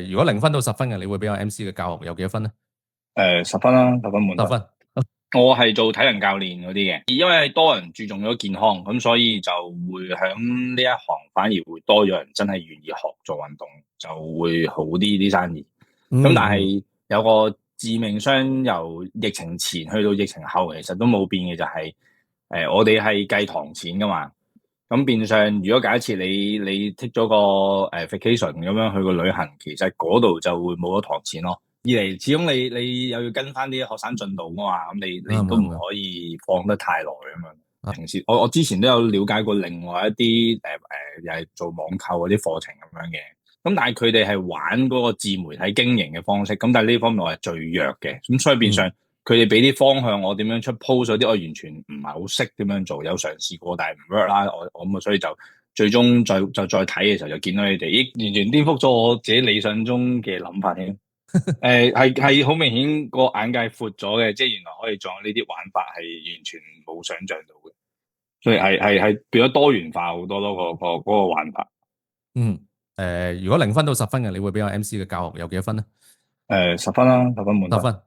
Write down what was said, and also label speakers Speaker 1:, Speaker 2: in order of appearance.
Speaker 1: 如果0分到10分嘅，你會俾我 MC 嘅教學有幾多分咧？10
Speaker 2: 分啦，10分滿分。
Speaker 1: 十分。
Speaker 2: 我係做體能教練嗰啲嘅，因為多人注重咗健康，咁所以就會響呢一行反而會多咗人真係願意學做運動，就會好啲生意。咁但
Speaker 1: 嗯
Speaker 2: 係有個致命傷，由疫情前去到疫情後，其實都冇變嘅，就係我哋係計堂錢噶嘛。咁變相如果假設你 take 咗個vacation 咁樣去個旅行，其實嗰度就會冇咗堂錢咯。二嚟，始終你又要跟翻啲學生進度噶嘛，咁你都唔
Speaker 1: 啱啱啱
Speaker 2: 可以放得太耐咁樣。
Speaker 1: 啊
Speaker 2: 平時我之前都有了解過另外一啲又係做網購嗰啲課程咁樣嘅，咁但係佢哋係玩嗰個自媒體經營嘅方式，咁但係呢方面我係最弱嘅，咁所以變相佢哋俾啲方向我點樣出 post 嗰啲，我完全唔係好識點樣做，有嘗試過但係唔 work 啦，我咁啊，所以就最終再睇嘅時候就見到你哋，咦，完全顛覆咗我自己理想中嘅諗法添。係好明顯個眼界闊咗嘅，即係原來可以做呢啲玩法係完全冇想象到嘅，所以係變咗多元化好多咯，嗰個玩法。
Speaker 1: 嗯，如果0分到10分嘅，你會俾我 MC 嘅教學有幾多分咧？10
Speaker 2: 分啦，10分滿分。
Speaker 1: 十分。